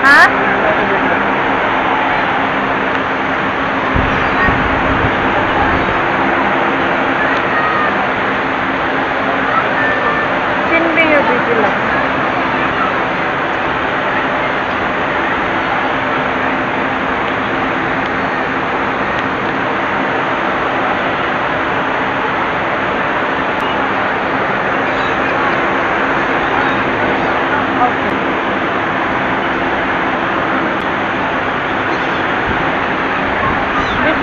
Ha? Sindi yung bibila.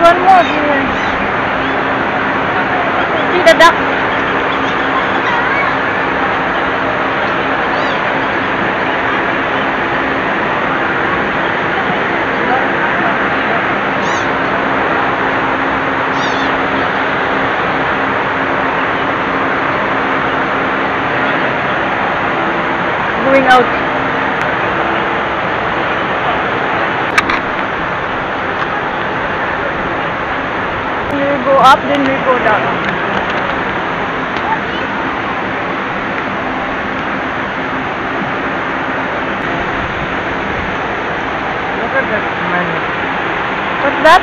One more here. See the duck? Going out. Go up, then we go down. Look at that man. What's that?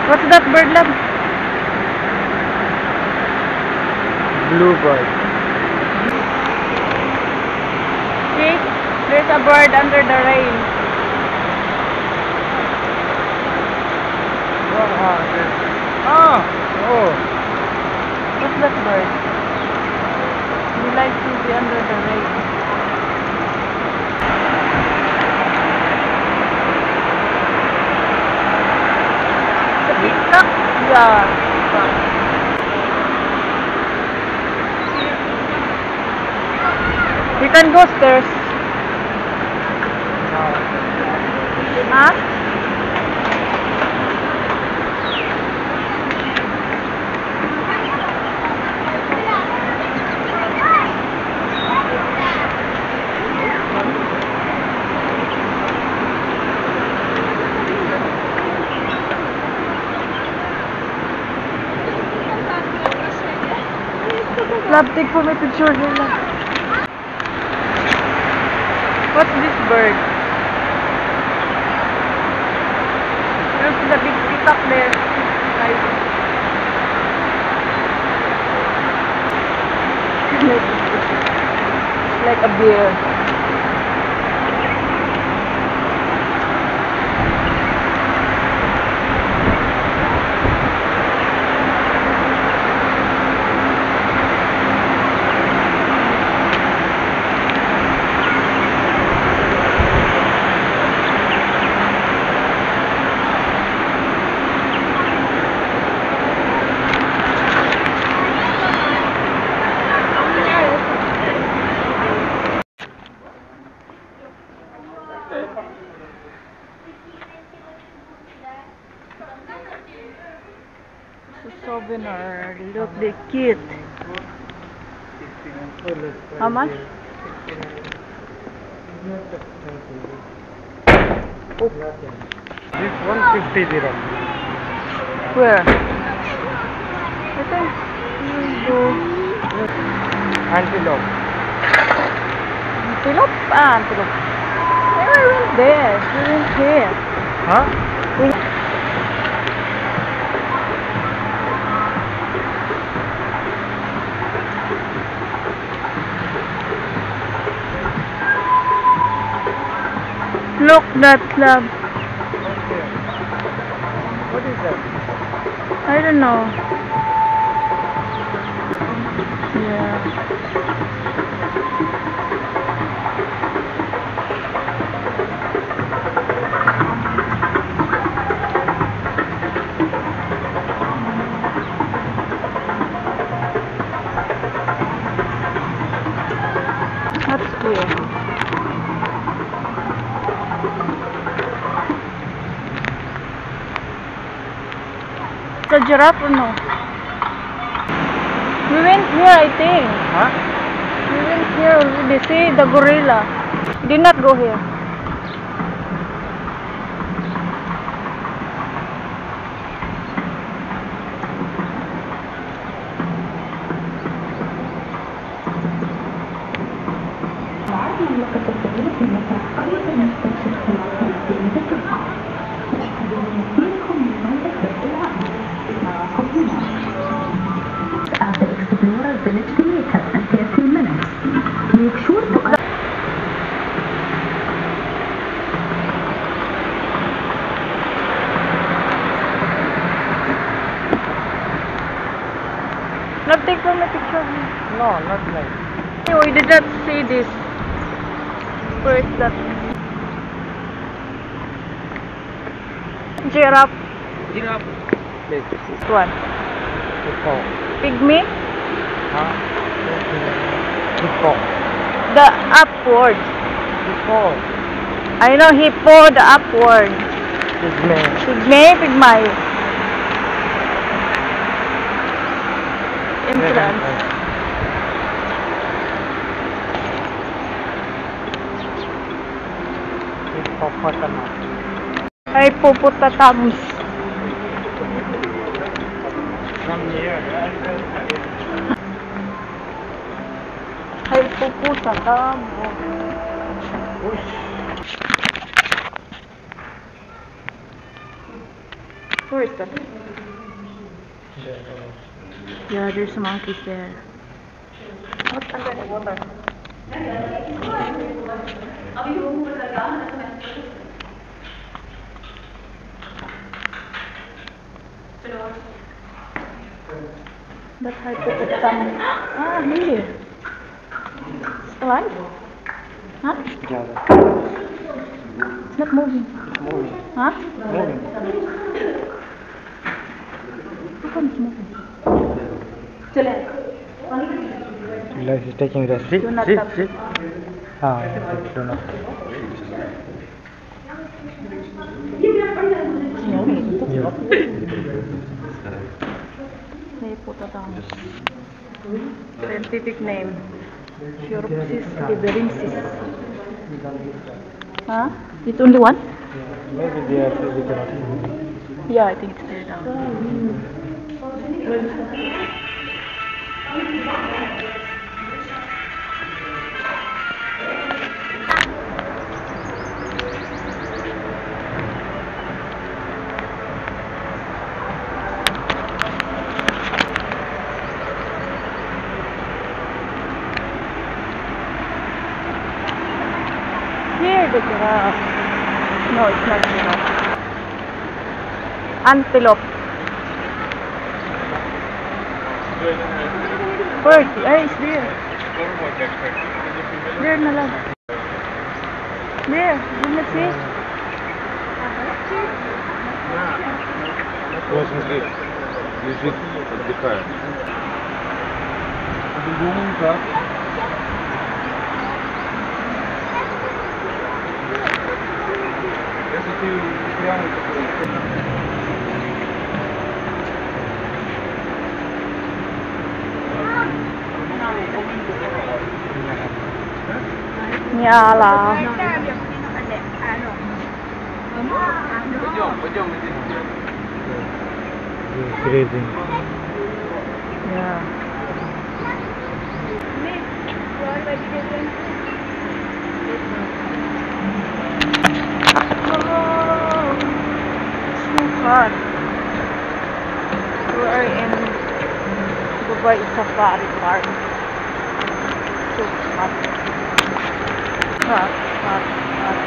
What's that bird, love? Bluebird. See? There's a bird under the rain. Oh. What's that bird? He likes to be under the rain. The peacock? Yeah. You can go stairs. Huh? Love, take for my picture here, love. What's this bird? There's the big peacock there. Like a bear. Souvenir, look, they cute. How much? Oh. This 150 dirham. Where? I think we go. Antelope. Antelope? Ah, antelope. We went there. We went here. Huh? We Look, that love. What is that? I don't know. Yeah. That's clear. The giraffe or no? We went here, I think. Huh? We went here already. See the gorilla. Did not go here. village creator and 15 minutes. Make sure to Not take from a picture of me. No, not like. Hey, we did not see this. Where is that? Giraffe. Giraffe. This. This one. Hippo. Pygmy. Huh? Hippo. The upward. Hippo. I know hippo, the upward. Pygmy. Pygmy. Entrance. Hippopotamus. Hippopotamus. Come here. Hippopotamus. Push. Where is that? Yeah, there's monkeys there. What's under the water? That hippopotamus. Ah, here. It's alive? Huh? It's not moving. Moving. Huh? Moving. How come it's moving? Like is taking rest. See? Do not See? touch. See? Ah, do not. Hippopotamus. Scientific name. Chiropsis liberinsis. Huh? It's only one? Maybe they are we cannot see. Yeah, I think it's there now. Here the giraffe. No, it's not giraffe. Antelope. Bird. Ay, it's there. There na lang. There. Do not see. Космос лежит, отдыхает. Если ты прямо Nyala. Пойдем, Grazing. Yeah. Oh, so hot. We are in Dubai Safari Park. So hot. Hot, hot, hot.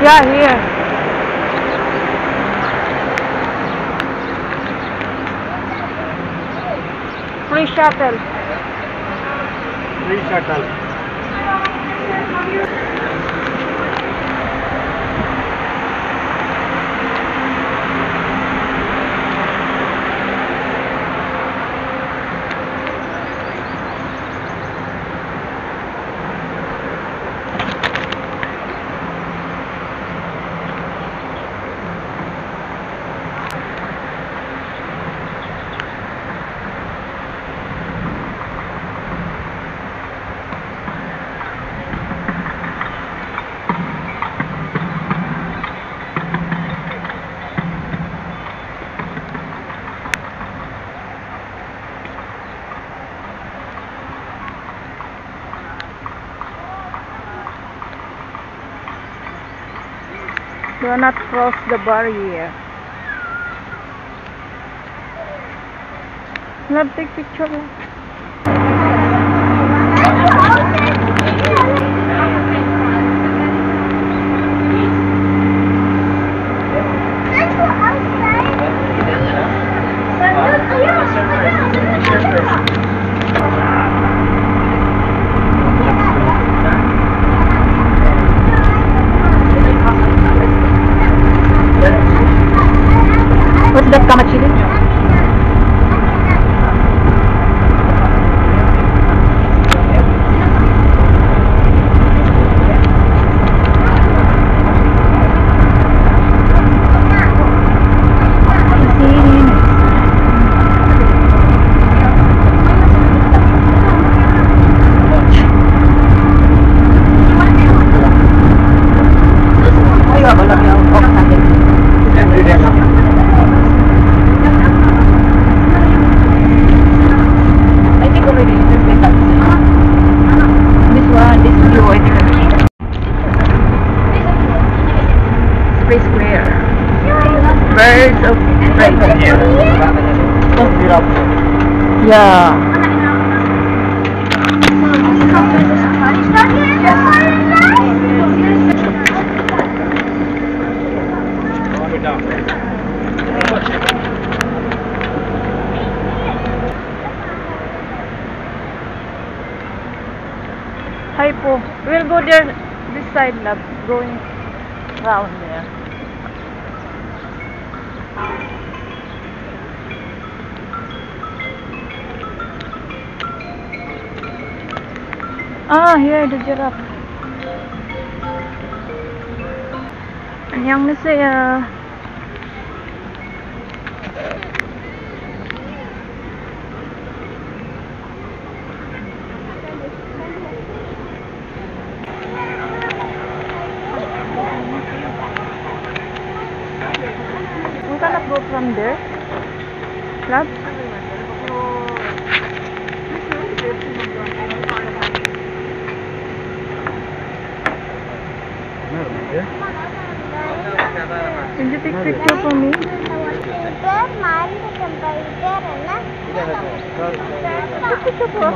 Yeah, here. Free shuttle. Free shuttle. Do not cross the barrier. Let's take picture. What's that, kamachili? Birds of prey. Yeah. Hi po. We'll go there this side, love. Going round there. Ah, here the giraffe. 안녕하세요. We cannot go from there. Love? Can you take picture for me? Take picture for us.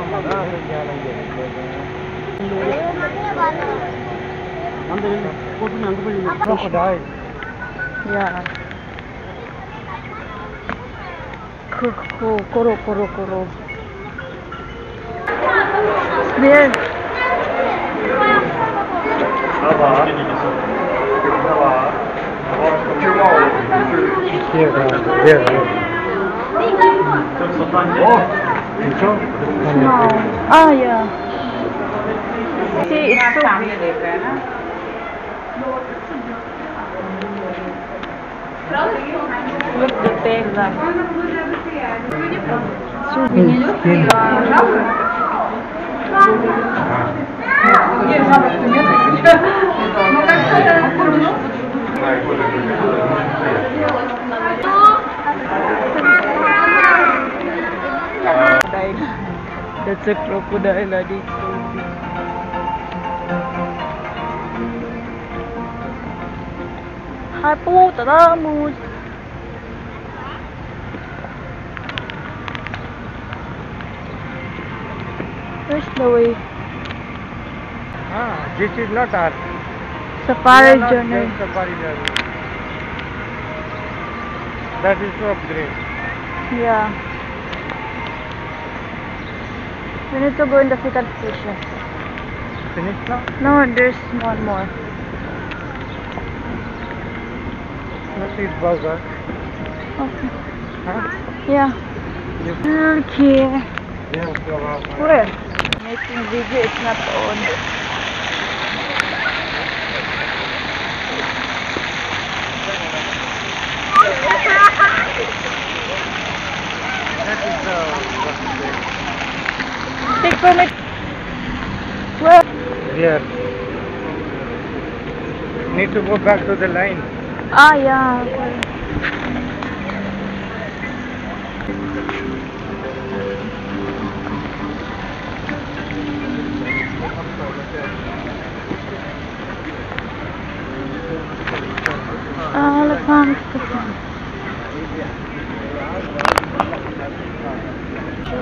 Crocodile. Yeah. Kuro. There. There. Small. Ah, yeah. See, it's so big. Look the tail. So big. That's a crocodile, and it's so big. Hypothalamus. Where's the way? This is not our Safari journey. safari journey. That is to upgrade. Yeah. We need to go in the second station. Finished now? No, there's one more. Let's eat burger. Okay. Huh? Yeah. Yes. Okay. Yes, Where? Making video is not on. that is the Take from it. Where? here. Need to go back to the line. Ah, yeah. Okay.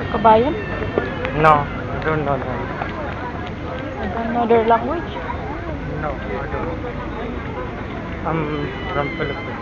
Kabayan? No, I don't know that. I don't know their language. No, I don't. I'm from Philippines.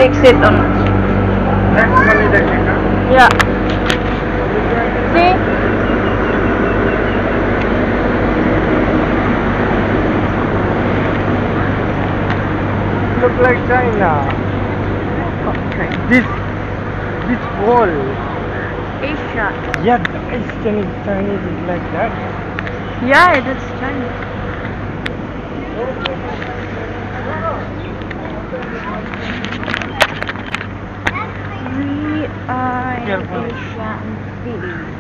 Exit on. Yeah. See? Look like China. Okay. This wall. Asia. Yeah, it's Chinese is like that. Yeah, that's China. We are in Careful. Asian village.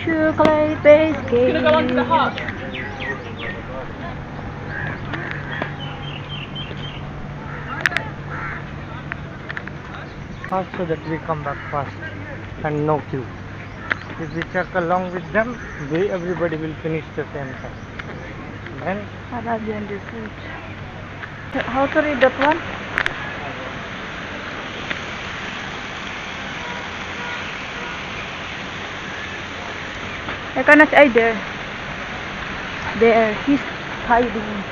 Chocolate biscuit. Also that we come back fast and no queue. If we check along with them, everybody will finish the same time. Then Arabian desert. How to read that one? I cannot see there. There, he's hiding.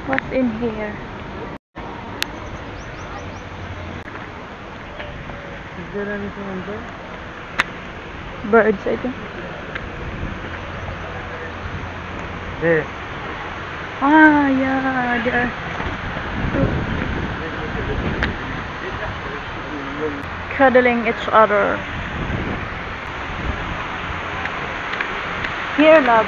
What's in here? is there anything in there? Birds, I think. There. Ah, yeah, there. Cuddling each other. Here, love.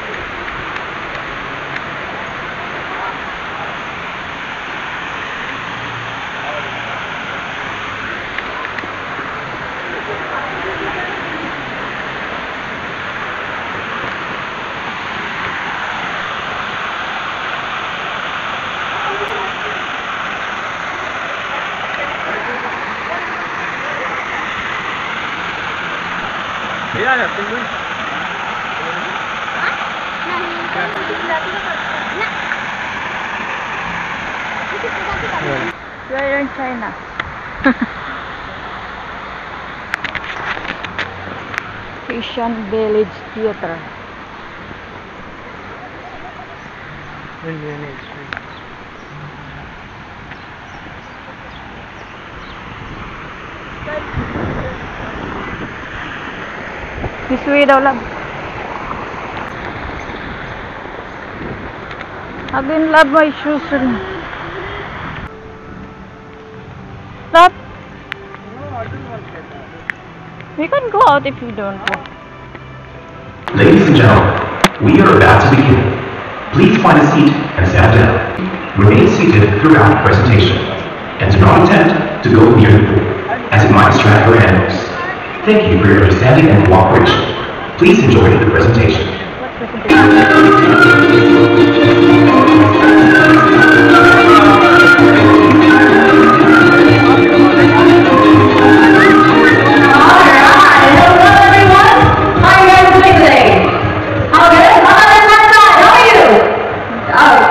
Yeah, penguin. We are in China. Asian Village Theater. Indian history. This way daw, love. Again, love, my shoes. Love, we can go out if you don't go. Ladies and gentlemen, we are about to begin. Please find a seat and stand down. Remain seated throughout the presentation, and do not attempt to go near the pool, as it might distract your animals. Thank you for your understanding and cooperation. Please enjoy the presentation. What presentation?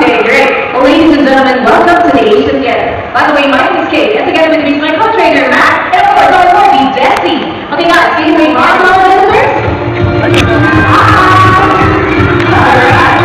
Okay, great. Well, ladies and gentlemen, welcome to the Asian Theater. By the way, my name is Kate, and together with me is my co-trainer, Matt, and of course, our movie, Jesse. Okay, guys, can you make my visitors? Alright.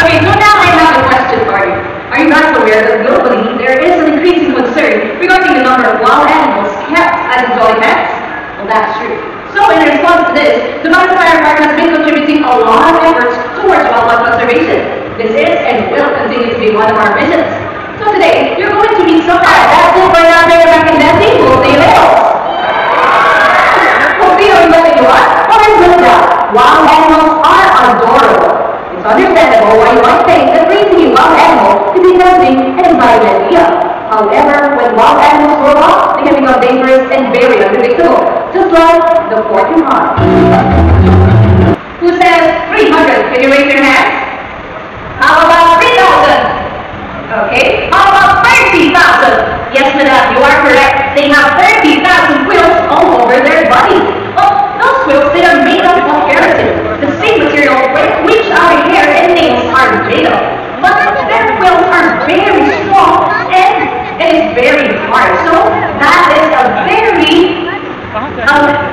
Okay, so now I have a question for you. Are you guys aware that globally, there is an increasing concern regarding the number of wild animals kept as enjoy pets? Well, that's true. So, in response to this, the Vice Fire Park has been contributing a lot of efforts towards wildlife conservation. This is and will continue to be one of our missions. So today, you're going to meet some That's it for another recommending. We'll see you later. Hope you enjoyed it. What is no doubt? Wild animals are adorable. It's understandable why you might think that raising a wild animal is inventing an environment idea. However, when wild animals grow up, they can become dangerous and very unpredictable, just like the porcupine. Who says 300? Can you raise your hands? How about 3,000? Okay. How about 30,000? Yes, madam, you are correct. They have 30,000 quills all over their body. Oh, those quills, they are made of keratin, the same material which our hair and nails are made of. But their quills are very strong and it is very hard. So that is a very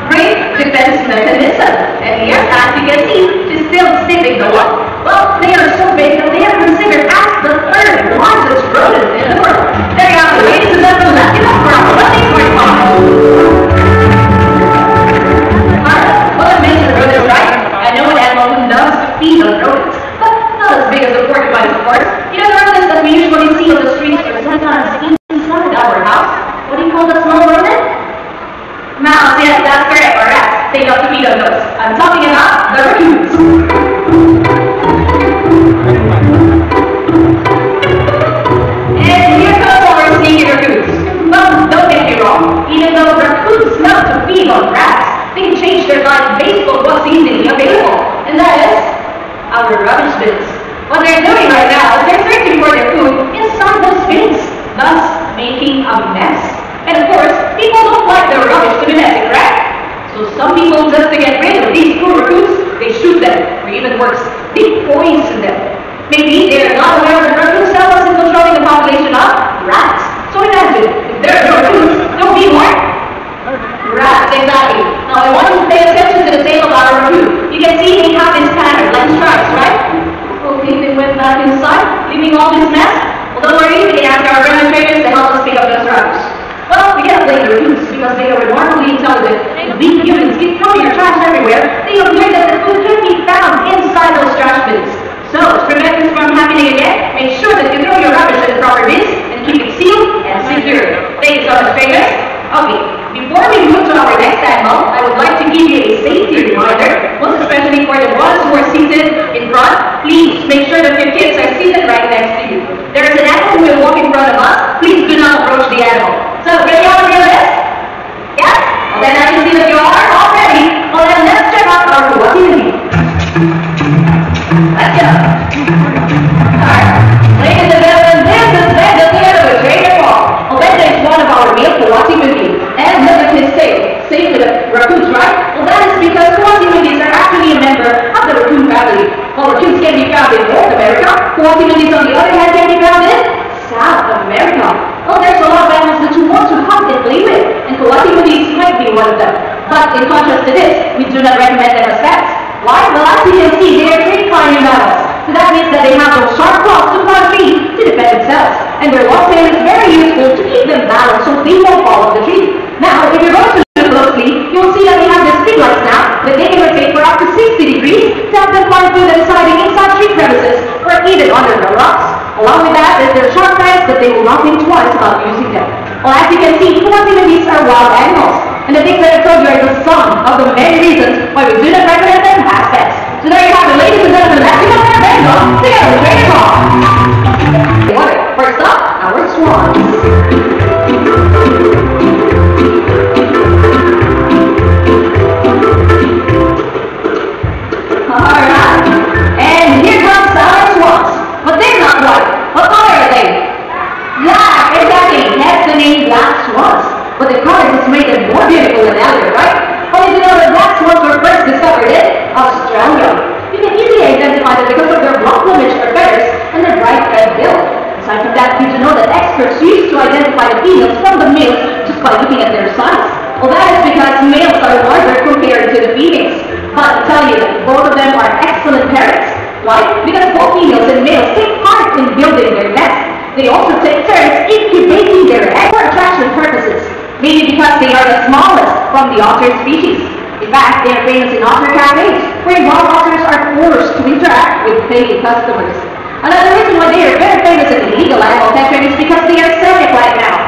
great defense mechanism. And here, as you can see, she's still sniffing the one. Well, they are so big that they are considered as the third largest rodent in the world. There you have it, ladies and gentlemen. Let's give it up for our running porcupine. Well, I mentioned rodents, right? I know an animal who loves to feed on rodents, but not as big as the porcupine, of course. You know the rodents that we usually see on the streets or sometimes inside our house? What do you call that small rodent? Mouse, yes, that's correct, or rats. They love to feed on those. I'm talking about the raccoons. And here comes our sneaky raccoons. Well, don't get me wrong. Even though raccoons love to feed on rats, they can change their diet based on what's easily available. And that is our rubbish bins. What they're doing right now is they're searching for their food inside those bins, thus making a mess. And of course, people don't like their rubbish to be messy, correct? So some people, just to get rid of these poor raccoons, they shoot them, or even worse, they poison them. Maybe they're not aware of the raccoon cells in controlling the population of rats. So imagine, if there are no raccoons, there'll be more rats, exactly. Now I want you to pay attention to the tail of our raccoon. You can see they have this pattern, like stripes, right? Okay, they went back inside, leaving all this mess. Well, don't worry, we can ask our demonstrators to help us pick up those rubbish. Well, we can't blame the raccoons because they are remarkably intelligent. If these humans keep throwing your trash everywhere, they will learn that the food can be found inside those trash bins. So, to prevent this from happening again, make sure that you throw your rubbish in the proper bins and keep it sealed and secure. Thank you so much, famous. Okay, before we move to our next animal, I would like to give you a safety reminder, most especially for the ones who are seated in front. Please make sure that your kids are seated right next to you. There is an animal who will walk in front of us. Please do not approach the animal. So, ready on your list? Yes? Well, then I can see that you are all ready. Well, then let's check out our Kawasaki. Let's go. Alright. Ladies and gentlemen, this is Benda Theater with Raider Paul. Well, Benda is one of our male Kawasaki. And look at his tail. Same with the raccoons, right? Well, that is because Kawasaki are actually a member of the raccoon family. While raccoons can be found in North America, Kawasaki on the other hand can be found in South America. Well, there's a lot of animals that you want to hunt and play with, and Kawasaki might be one of them. But in contrast to this, we do not recommend them as pets. Why? Well, as you can see, they are great climbing mammals. So that means that they have those sharp claws to climb trees to defend themselves. And their long tail is very useful to keep them balanced so they won't fall off the tree. Now, if you're going to look closely, you'll see that they have this spring-like snap that they can rotate for up to 60 degrees to help them climb through the deciding inside tree crevices or even under the rocks. Along with that is their sharp fangs that they will not think twice about using them. Well, as you can see, Kawasaki are wild animals. And the things that I told you are just some of the many reasons why we do not recommend them as pets. So there you have it, ladies and gentlemen. Let's give up their Benda together with Raider Paul. First up, our swans. Alright. And here comes our swans. But they're not white. What color are they? Black, exactly. Hence the name black swans. But the color just made them more beautiful than ever, right? Well, did you know that black swans were first discovered in Australia? You can easily identify them because of their black plumage or feathers and their bright red bill. Aside from that, did you know that experts used to identify the females from the males just by looking at their size? Well, that is because males are larger compared to the females. But I tell you that both of them are excellent parents. Why? Because both females and males take part in building their nest. They also take turns incubating their eggs for attraction purposes. Maybe because they are the smallest from the otter species. In fact, they are famous in otter cafes, where wild otters are forced to interact with paying customers. Another reason why they are very famous in illegal animal catching is because they are selling it right now.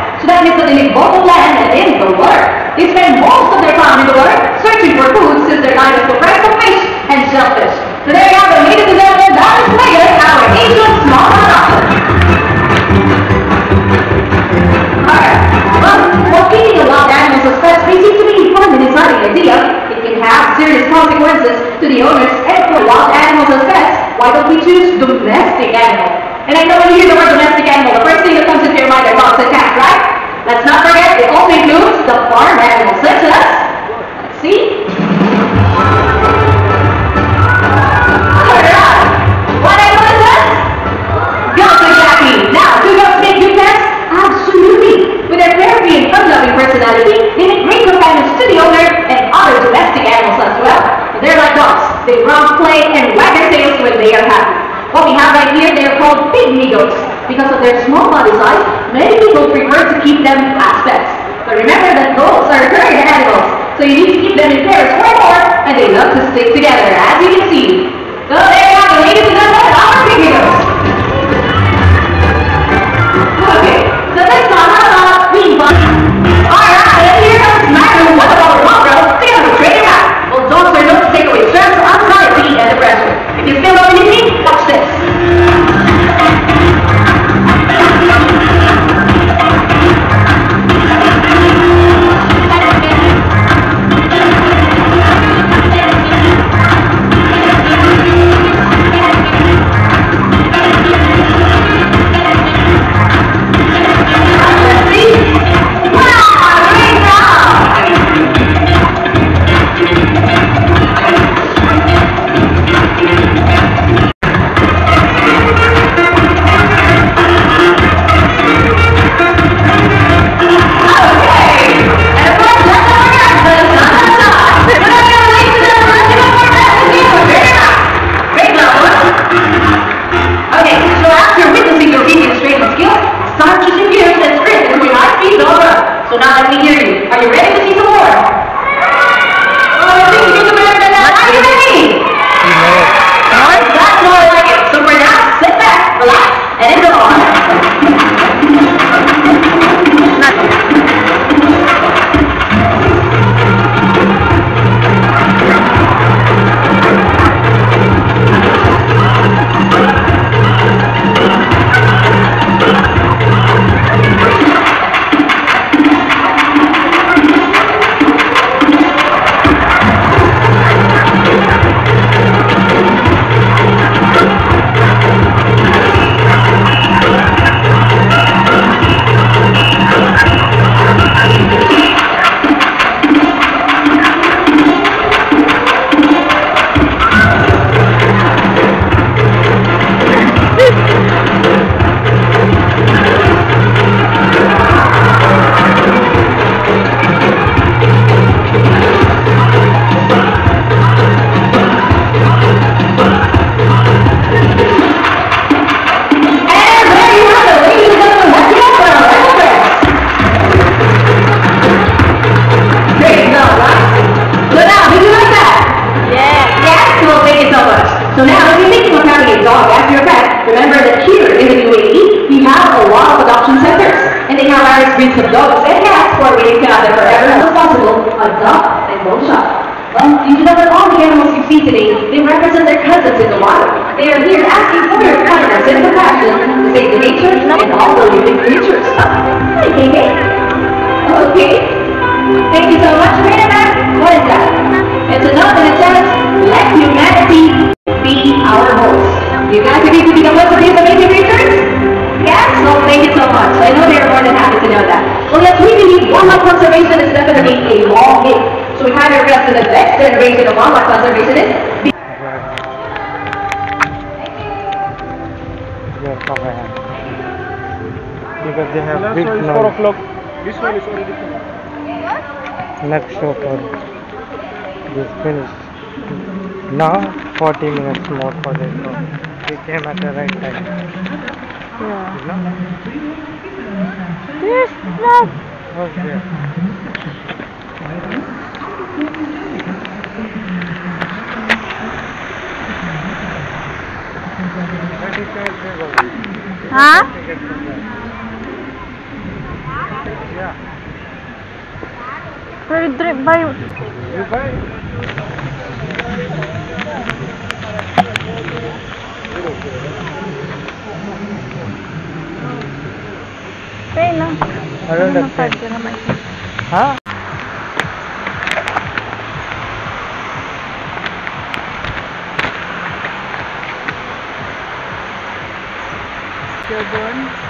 domestic animal. And I know when you hear the word domestic animal, the first thing that comes into your mind are dogs and cats, right? Let's not forget, it also includes the farm animals. Let's see. Alright. What animal is that? Goats, exactly. Now, do goats make good pets? Absolutely. With their very and fun-loving personality, they make great companions to the owner and other domestic animals as well. They're like dogs. They romp, play, and wag their tails when they are happy. What we have right here, they are called pygmy goats. Because of their small body size, many people prefer to keep them as pets. But remember that goats are herd animals, so you need to keep them in pairs or more, and they love to stick together, as you can see. So there you have it, ladies and gentlemen, our pygmy goats. Okay, so this time, how about being fun? Alright, and here comes Magnum, what about Romero? They have a trade out. Well, dogs are known to take away stress, anxiety, and depression. If you still don't believe me, watch this. So now let me hear you. Are you ready to see some more? Oh, I think you're the winner than that. Are you ready? That's more like it. So for now, sit back, relax, and enjoy. So now, if you're thinking of having a dog as your pet, remember that here in the UAE, we have a lot of adoption centers, and they have various breeds of dogs and cats who are waiting to have them forever as possible, adopt and don't shop. Well, you should know that all the animals you see today, they represent their cousins in the wild. They are here asking for your kindness and compassion to save the nature and all the living creatures. Hi, KK. Okay. Thank you so much, Raina. What is that? It's a note that it says, let humanity be our host. You guys agree to be the host of these amazing creatures? Yes? Well, thank you so much. I know they're more than happy to know that. Well, yes, we believe wildlife conservation is definitely a long game. So we highly recommend the next generation of wildlife conservationists. Because they have big It's 4 noise. o'clock. This one is already full. Next show for this finished. Now 40 minutes more for this show. We came at the right time. Yeah. You know? There's not. Okay. Huh? Yeah. Very drip by. You buy? Pay lang. Around the Card same. ko naman. Huh? video doon.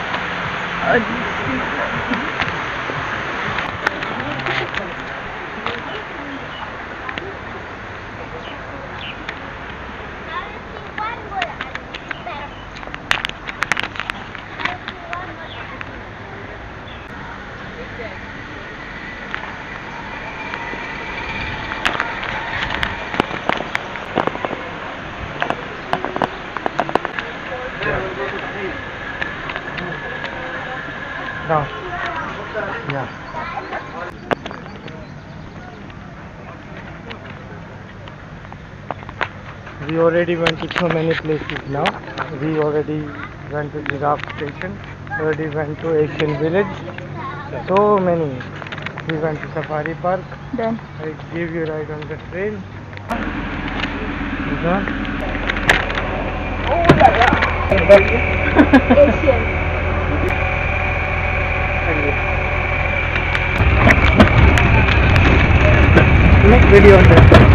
No. Yeah. We already went to so many places now. We already went to Giraffe Station. Already went to Asian Village. So many. We went to Safari Park. Then, I gave you ride on the train. This one. Make video on that.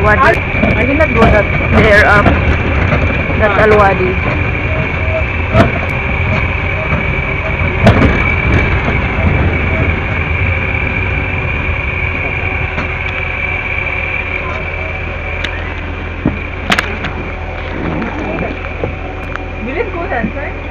Alwadi. I did not go that there that's Alwadi. You didn't go that right?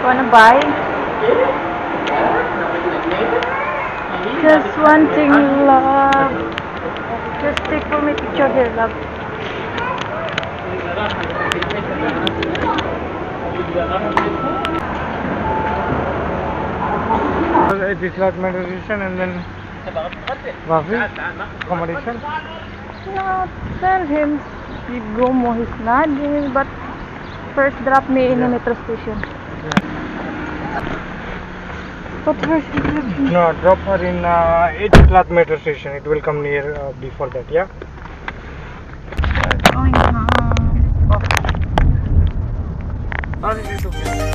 Wanna buy? Just one thing, love. Just take for me picture here, love. This lot metro station and then Wafi accommodation. No, tell him you go more. He's not here, but first drop me in the metro station. But first, No, drop her in 8th class metro station. It will come near before that, yeah? going home. How did you do?